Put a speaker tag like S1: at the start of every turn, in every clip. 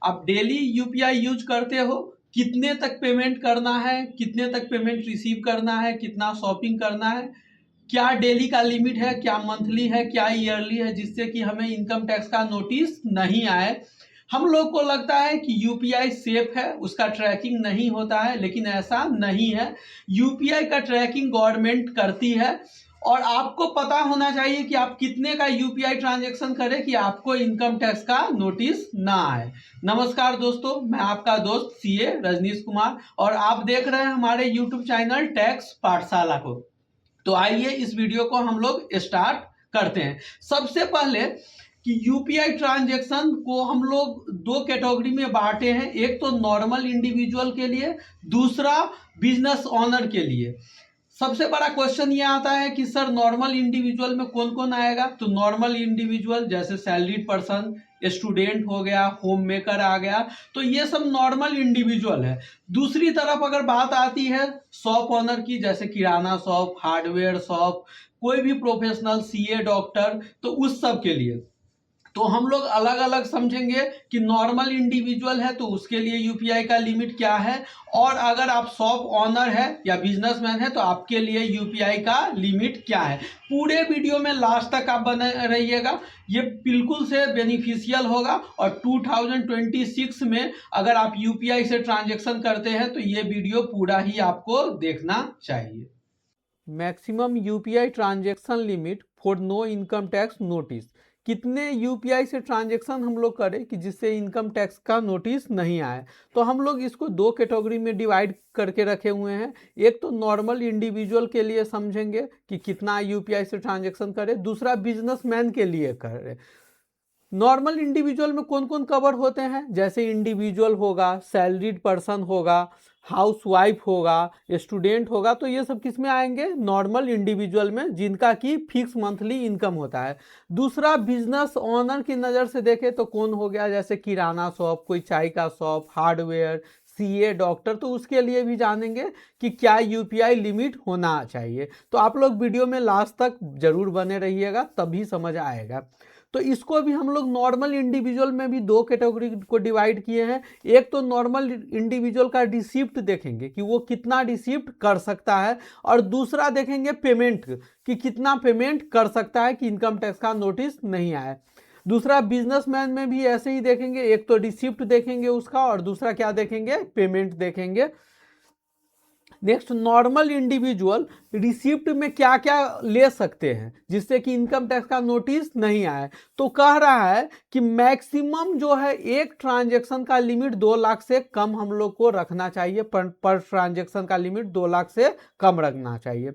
S1: आप daily UPI use करते हो, कितने तक पेमेंट करना है, कितने तक पेमेंट रिसीव करना है, कितना शॉपिंग करना है, क्या डेली का लिमिट है, क्या मंथली है, क्या ईयरली है, जिससे कि हमें इनकम टैक्स का नोटिस नहीं आए। हम लोग को लगता है कि यूपीआई सेफ है, उसका ट्रैकिंग नहीं होता है, लेकिन ऐसा नहीं है। यूपीआई का ट्रैकिंग गवर्नमेंट करती है और आपको पता होना चाहिए कि आप कितने का यूपीआई ट्रांजैक्शन करें कि आपको इनकम टैक्स का नोटिस ना आए। नमस्कार दोस्तों, मैं आपका दोस्त सीए रजनीश कुमार और आप देख रहे हैं हमारे यूट्यूब चैनल टैक्स पाठशाला को। तो आइए इस वीडियो को हम लोग स्टार्ट करते हैं। सबसे पहले कि यूपीआई ट्रांजैक्शन को हम लोग दो कैटेगरी में बांटे हैं, एक तो नॉर्मल इंडिविजुअल के लिए, दूसरा बिजनेस ओनर के लिए। सबसे बड़ा क्वेश्चन ये आता है कि सर नॉर्मल इंडिविजुअल में कौन कौन आएगा। तो नॉर्मल इंडिविजुअल जैसे सैलरीड पर्सन, स्टूडेंट हो गया, होम मेकर आ गया, तो ये सब नॉर्मल इंडिविजुअल है। दूसरी तरफ अगर बात आती है शॉप ओनर की, जैसे किराना शॉप, हार्डवेयर शॉप, कोई भी प्रोफेशनल, सीए, डॉक्टर, तो उस सब के लिए तो हम लोग अलग अलग समझेंगे कि नॉर्मल इंडिविजुअल है तो उसके लिए यूपीआई का लिमिट क्या है, और अगर आप शॉप ओनर है या बिजनेसमैन है तो आपके लिए यूपीआई का लिमिट क्या है। पूरे वीडियो में लास्ट तक आप बने रहिएगा, ये बिल्कुल से बेनिफिशियल होगा। और 2026 में अगर आप यूपीआई से ट्रांजेक्शन करते हैं तो ये वीडियो पूरा ही आपको देखना चाहिए। Maximum UPI transaction limit for no income tax notice. कितने यूपीआई से ट्रांजैक्शन हम लोग करें कि जिससे इनकम टैक्स का नोटिस नहीं आए। तो हम लोग इसको दो कैटेगरी में डिवाइड करके रखे हुए हैं। एक तो नॉर्मल इंडिविजुअल के लिए समझेंगे कि कितना यूपीआई से ट्रांजैक्शन करें, दूसरा बिजनेसमैन के लिए करें। नॉर्मल इंडिविजुअल में कौन कौन कवर होते हैं, जैसे इंडिविजुअल होगा, सैलरीड पर्सन होगा, हाउसवाइफ होगा, स्टूडेंट होगा, तो ये सब किस में आएंगे, नॉर्मल इंडिविजुअल में, जिनका की फिक्स मंथली इनकम होता है। दूसरा बिजनेस ओनर की नज़र से देखें तो कौन हो गया, जैसे किराना शॉप, कोई चाय का शॉप, हार्डवेयर, सीए, डॉक्टर, तो उसके लिए भी जानेंगे कि क्या यूपीआई लिमिट होना चाहिए। तो आप लोग वीडियो में लास्ट तक जरूर बने रहिएगा, तभी समझ आएगा। तो इसको भी हम लोग नॉर्मल इंडिविजुअल में भी दो कैटेगरी को डिवाइड किए हैं। एक तो नॉर्मल इंडिविजुअल का रिसिप्ट देखेंगे कि वो कितना रिसिप्ट कर सकता है, और दूसरा देखेंगे पेमेंट कि कितना पेमेंट कर सकता है कि इनकम टैक्स का नोटिस नहीं आए। दूसरा बिजनेसमैन में भी ऐसे ही देखेंगे, एक तो रिसिप्ट देखेंगे उसका और दूसरा क्या देखेंगे, पेमेंट देखेंगे। नेक्स्ट नॉर्मल इंडिविजुअल रिसिप्ट में क्या क्या ले सकते हैं जिससे कि इनकम टैक्स का नोटिस नहीं आए। तो कह रहा है कि मैक्सिमम जो है एक ट्रांजैक्शन का लिमिट 2 लाख से कम हम लोग को रखना चाहिए, पर ट्रांजैक्शन का लिमिट 2 लाख से कम रखना चाहिए।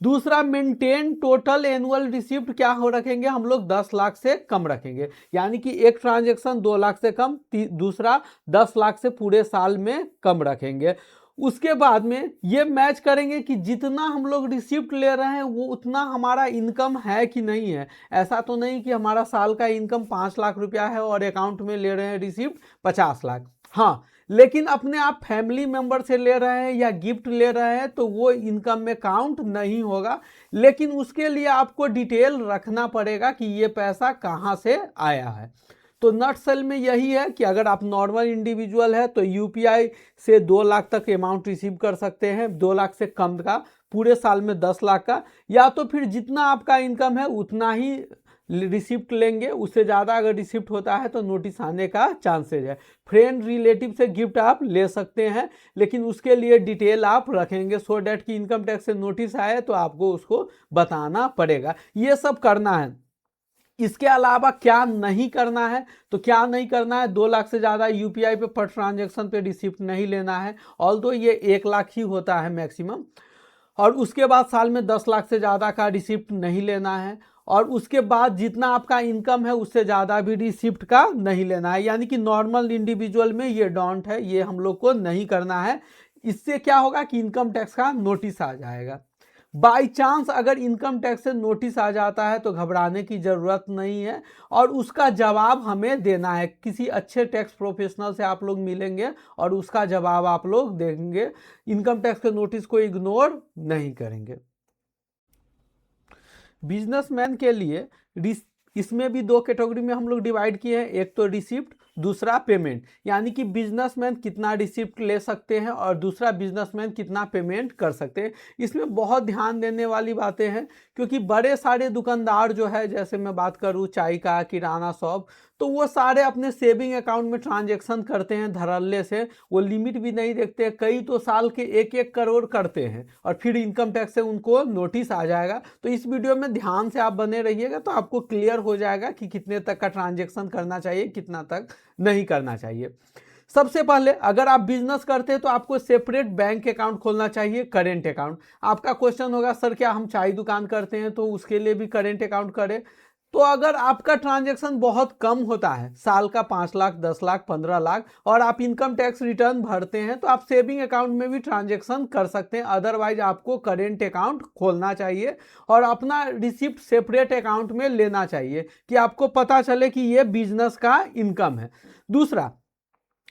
S1: दूसरा मेंटेन टोटल एनुअल रिसिप्ट क्या हो रखेंगे, हम लोग 10 लाख से कम रखेंगे, यानी कि एक ट्रांजैक्शन 2 लाख से कम, दूसरा 10 लाख से पूरे साल में कम रखेंगे। उसके बाद में ये मैच करेंगे कि जितना हम लोग रिसिप्ट ले रहे हैं वो उतना हमारा इनकम है कि नहीं है। ऐसा तो नहीं कि हमारा साल का इनकम 5 लाख रुपया है और अकाउंट में ले रहे हैं रिसिप्ट 50 लाख। हाँ, लेकिन अपने आप फैमिली मेंबर से ले रहे हैं या गिफ्ट ले रहे हैं तो वो इनकम में काउंट नहीं होगा, लेकिन उसके लिए आपको डिटेल रखना पड़ेगा कि ये पैसा कहाँ से आया है। तो नट सेल में यही है कि अगर आप नॉर्मल इंडिविजुअल है तो यूपीआई से 2 लाख तक अमाउंट रिसीव कर सकते हैं, 2 लाख से कम का, पूरे साल में 10 लाख का, या तो फिर जितना आपका इनकम है उतना ही रिसिप्ट लेंगे। उससे ज़्यादा अगर रिसिप्ट होता है तो नोटिस आने का चांसेज है। फ्रेंड रिलेटिव से गिफ्ट आप ले सकते हैं, लेकिन उसके लिए डिटेल आप रखेंगे सो डैट कि इनकम टैक्स से नोटिस आए तो आपको उसको बताना पड़ेगा। ये सब करना है। इसके अलावा क्या नहीं करना है, तो क्या नहीं करना है, 2 लाख से ज़्यादा यूपीआई पे पर ट्रांजैक्शन पे रिसिप्ट नहीं लेना है, ऑल्दो ये 1 लाख ही होता है मैक्सिमम। और उसके बाद साल में 10 लाख से ज़्यादा का रिसिप्ट नहीं लेना है, और उसके बाद जितना आपका इनकम है उससे ज़्यादा भी रिसिप्ट का नहीं लेना है। यानी कि नॉर्मल इंडिविजुअल में ये डोंट है, ये हम लोग को नहीं करना है। इससे क्या होगा कि इनकम टैक्स का नोटिस आ जाएगा। बाई चांस अगर इनकम टैक्स से नोटिस आ जाता है तो घबराने की ज़रूरत नहीं है, और उसका जवाब हमें देना है। किसी अच्छे टैक्स प्रोफेशनल से आप लोग मिलेंगे और उसका जवाब आप लोग देंगे, इनकम टैक्स के नोटिस को इग्नोर नहीं करेंगे। बिजनेसमैन के लिए इसमें भी दो कैटेगरी में हम लोग डिवाइड किए हैं, एक तो रिसिप्ट, दूसरा पेमेंट, यानी कि बिजनेसमैन कितना रिसिप्ट ले सकते हैं और दूसरा बिजनेसमैन कितना पेमेंट कर सकते हैं। इसमें बहुत ध्यान देने वाली बातें हैं, क्योंकि बड़े सारे दुकानदार जो है, जैसे मैं बात करूँ चाय का, किराना शॉप, तो वो सारे अपने सेविंग अकाउंट में ट्रांजैक्शन करते हैं धड़ल्ले से, वो लिमिट भी नहीं देखते, कई तो साल के 1-1 करोड़ करते हैं और फिर इनकम टैक्स से उनको नोटिस आ जाएगा। तो इस वीडियो में ध्यान से आप बने रहिएगा तो आपको क्लियर हो जाएगा कि कितने तक का ट्रांजैक्शन करना चाहिए, कितना तक नहीं करना चाहिए। सबसे पहले अगर आप बिजनेस करते हैं तो आपको सेपरेट बैंक अकाउंट खोलना चाहिए, करेंट अकाउंट। आपका क्वेश्चन होगा सर क्या हम चाय दुकान करते हैं तो उसके लिए भी करेंट अकाउंट करें? तो अगर आपका ट्रांजैक्शन बहुत कम होता है, साल का 5 लाख, 10 लाख, 15 लाख, और आप इनकम टैक्स रिटर्न भरते हैं, तो आप सेविंग अकाउंट में भी ट्रांजैक्शन कर सकते हैं। अदरवाइज आपको करेंट अकाउंट खोलना चाहिए और अपना रिसिप्ट सेपरेट अकाउंट में लेना चाहिए कि आपको पता चले कि ये बिजनेस का इनकम है। दूसरा,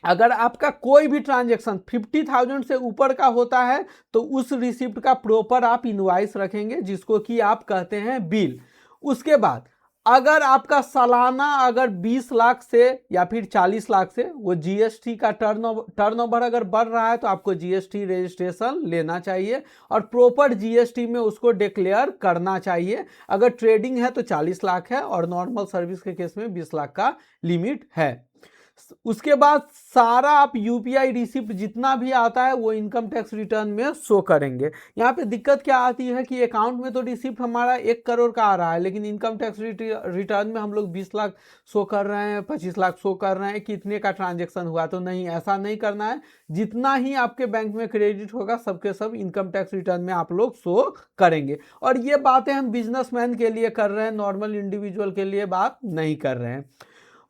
S1: अगर आपका कोई भी ट्रांजैक्शन 50,000 से ऊपर का होता है तो उस रिसिप्ट का प्रॉपर आप इनवॉइस रखेंगे, जिसको कि आप कहते हैं बिल। उसके बाद अगर आपका सालाना अगर 20 लाख से या फिर 40 लाख से, वो जीएसटी का टर्नओवर अगर बढ़ रहा है तो आपको जीएसटी रजिस्ट्रेशन लेना चाहिए और प्रॉपर जीएसटी में उसको डिक्लेयर करना चाहिए। अगर ट्रेडिंग है तो 40 लाख है और नॉर्मल सर्विस के केस में 20 लाख का लिमिट है। उसके बाद सारा आप यूपीआई रिसिप्ट जितना भी आता है वो इनकम टैक्स रिटर्न में शो करेंगे। यहाँ पे दिक्कत क्या आती है कि अकाउंट में तो रिसिप्ट हमारा 1 करोड़ का आ रहा है, लेकिन इनकम टैक्स रिटर्न में हम लोग 20 लाख शो कर रहे हैं, 25 लाख शो कर रहे हैं, कितने का ट्रांजेक्शन हुआ। तो नहीं, ऐसा नहीं करना है। जितना ही आपके बैंक में क्रेडिट होगा सबके सब इनकम टैक्स रिटर्न में आप लोग शो करेंगे। और ये बातें हम बिजनेसमैन के लिए कर रहे हैं, नॉर्मल इंडिविजुअल के लिए बात नहीं कर रहे हैं।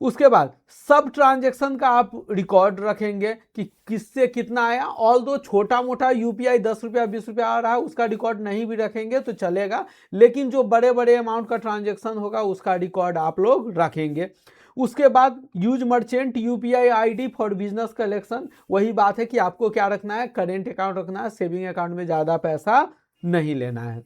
S1: उसके बाद सब ट्रांजैक्शन का आप रिकॉर्ड रखेंगे कि किससे कितना आया। ऑल दो छोटा मोटा यूपीआई 10 रुपया 20 रुपया आ रहा है उसका रिकॉर्ड नहीं भी रखेंगे तो चलेगा, लेकिन जो बड़े बड़े अमाउंट का ट्रांजैक्शन होगा उसका रिकॉर्ड आप लोग रखेंगे। उसके बाद use merchant UPI ID for business collection, वही बात है कि आपको क्या रखना है, करेंट अकाउंट रखना है, सेविंग अकाउंट में ज़्यादा पैसा नहीं लेना है।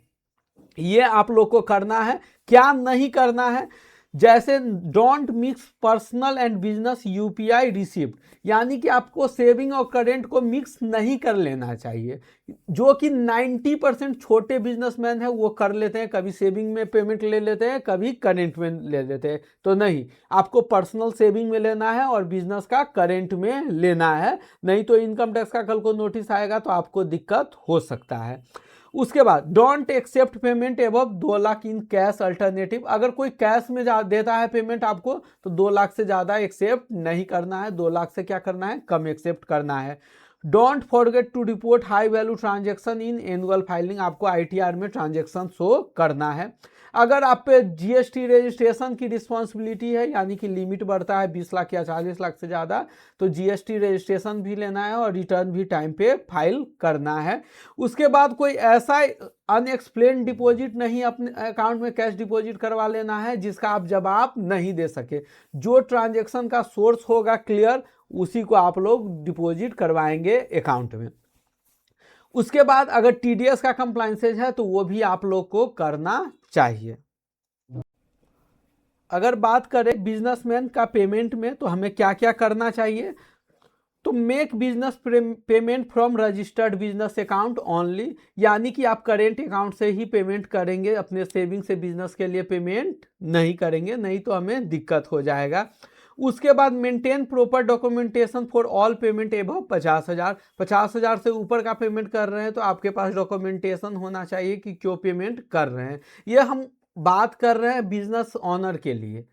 S1: ये आप लोग को करना है। क्या नहीं करना है, जैसे don't mix personal and business UPI receipt, यानी कि आपको सेविंग और करेंट को मिक्स नहीं कर लेना चाहिए, जो कि 90% छोटे बिजनेसमैन है वो कर लेते हैं। कभी सेविंग में पेमेंट ले लेते हैं, कभी करेंट में ले लेते हैं। तो नहीं, आपको पर्सनल सेविंग में लेना है और बिजनेस का करेंट में लेना है, नहीं तो इनकम टैक्स का कल को नोटिस आएगा तो आपको दिक्कत हो सकता है। उसके बाद don't accept payment above 2 lakh in cash alternative, अगर कोई कैश में देता है पेमेंट आपको तो 2 लाख से ज़्यादा एक्सेप्ट नहीं करना है, 2 लाख से क्या करना है, कम एक्सेप्ट करना है। Don't forget to report high value transaction in annual filing, आपको आईटीआर में ट्रांजेक्शन शो करना है। अगर आप पे जीएसटी रजिस्ट्रेशन की रिस्पॉन्सिबिलिटी है, यानी कि लिमिट बढ़ता है 20 लाख या 40 लाख से ज़्यादा, तो जीएसटी रजिस्ट्रेशन भी लेना है और रिटर्न भी टाइम पे फाइल करना है। उसके बाद कोई ऐसा अनएक्सप्लेन डिपॉजिट नहीं अपने अकाउंट में कैश डिपॉजिट करवा लेना है जिसका आप जवाब नहीं दे सके। जो ट्रांजेक्शन का सोर्स होगा क्लियर, उसी को आप लोग डिपॉजिट करवाएंगे अकाउंट में। उसके बाद अगर टीडीएस का कंप्लायंसेज है तो वो भी आप लोग को करना चाहिए। अगर बात करें बिजनेसमैन का पेमेंट में तो हमें क्या क्या करना चाहिए, तो make business payment from registered business account only, यानी कि आप करेंट अकाउंट से ही पेमेंट करेंगे, अपने सेविंग से बिजनेस के लिए पेमेंट नहीं करेंगे, नहीं तो हमें दिक्कत हो जाएगा। उसके बाद maintain proper documentation for all payment above 50,000, 50,000 से ऊपर का पेमेंट कर रहे हैं तो आपके पास डॉक्यूमेंटेशन होना चाहिए कि क्यों पेमेंट कर रहे हैं। ये हम बात कर रहे हैं बिजनेस ऑनर के लिए।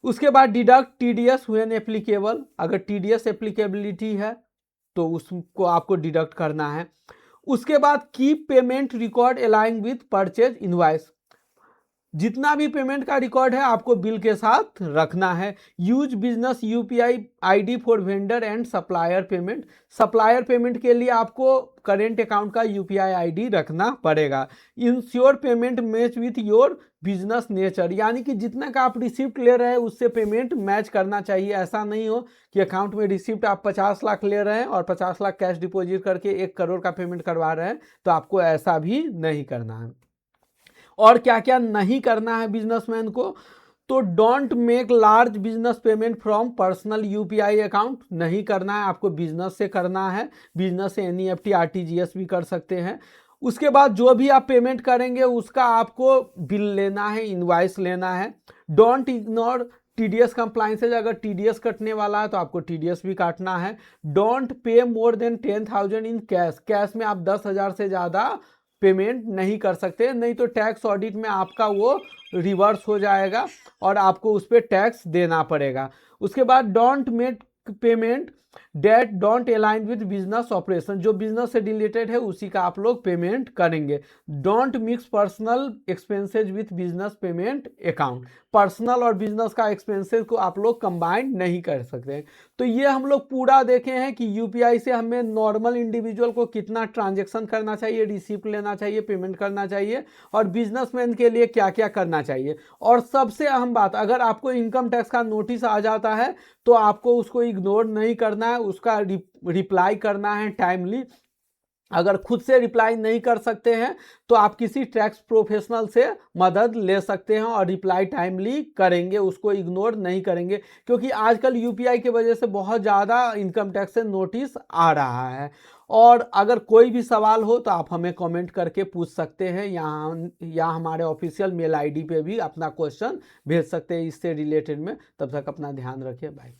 S1: उसके बाद डिडक्ट टीडीएस व्हेन एप्लीकेबल, अगर टीडीएस एप्लीकेबिलिटी है तो उसको आपको डिडक्ट करना है। उसके बाद keep payment record aligning with purchase invoice, जितना भी पेमेंट का रिकॉर्ड है आपको बिल के साथ रखना है। Use business UPI ID for vendor and supplier payment, supplier payment के लिए आपको करेंट अकाउंट का यूपीआई आईडी रखना पड़ेगा। Ensure payment match with your business nature, यानी कि जितना का आप रिसिप्ट ले रहे हैं उससे पेमेंट मैच करना चाहिए। ऐसा नहीं हो कि अकाउंट में रिसिप्ट आप 50 लाख ले रहे हैं और 50 लाख कैश डिपॉजिट करके 1 करोड़ का पेमेंट करवा रहे हैं, तो आपको ऐसा भी नहीं करना है। और क्या क्या नहीं करना है बिजनेसमैन को, तो don't make large business payment from personal UPI account, नहीं करना है आपको, बिजनेस से करना है। बिजनेस से एनईएफटी आरटीजीएस भी कर सकते हैं। उसके बाद जो भी आप पेमेंट करेंगे उसका आपको बिल लेना है, इनवॉइस लेना है। डोंट इग्नोर टीडीएस कंप्लाइंसेज, अगर टीडीएस कटने वाला है तो आपको टीडीएस भी काटना है। Don't pay more than 10,000 in cash, cash में आप 10,000 से ज़्यादा पेमेंट नहीं कर सकते, नहीं तो टैक्स ऑडिट में आपका वो रिवर्स हो जाएगा और आपको उस पर टैक्स देना पड़ेगा। उसके बाद don't make payment that don't align with business operation, जो बिजनेस से रिलेटेड है उसी का आप लोग पेमेंट करेंगे। Don't mix personal expenses with business payment account, personal और बिजनेस का एक्सपेंसेस को आप लोग कंबाइन नहीं कर सकते। तो ये हम लोग पूरा देखे हैं कि यूपीआई से हमें नॉर्मल इंडिविजुअल को कितना ट्रांजेक्शन करना चाहिए, रिसीप्ट लेना चाहिए, पेमेंट करना चाहिए, और बिजनेसमैन के लिए क्या क्या करना चाहिए। और सबसे अहम बात, अगर आपको इनकम टैक्स का नोटिस आ जाता है तो आपको उसको इग्नोर नहीं करना है, उसका रिप्लाई करना है टाइमली। अगर खुद से रिप्लाई नहीं कर सकते हैं तो आप किसी टैक्स प्रोफेशनल से मदद ले सकते हैं और रिप्लाई टाइमली करेंगे, उसको इग्नोर नहीं करेंगे, क्योंकि आजकल यूपीआई की वजह से बहुत ज़्यादा इनकम टैक्स से नोटिस आ रहा है। और अगर कोई भी सवाल हो तो आप हमें कमेंट करके पूछ सकते हैं, यहाँ हमारे ऑफिशियल मेल आईडी पे भी अपना क्वेश्चन भेज सकते हैं इससे रिलेटेड में। तब तक अपना ध्यान रखिए, बाय।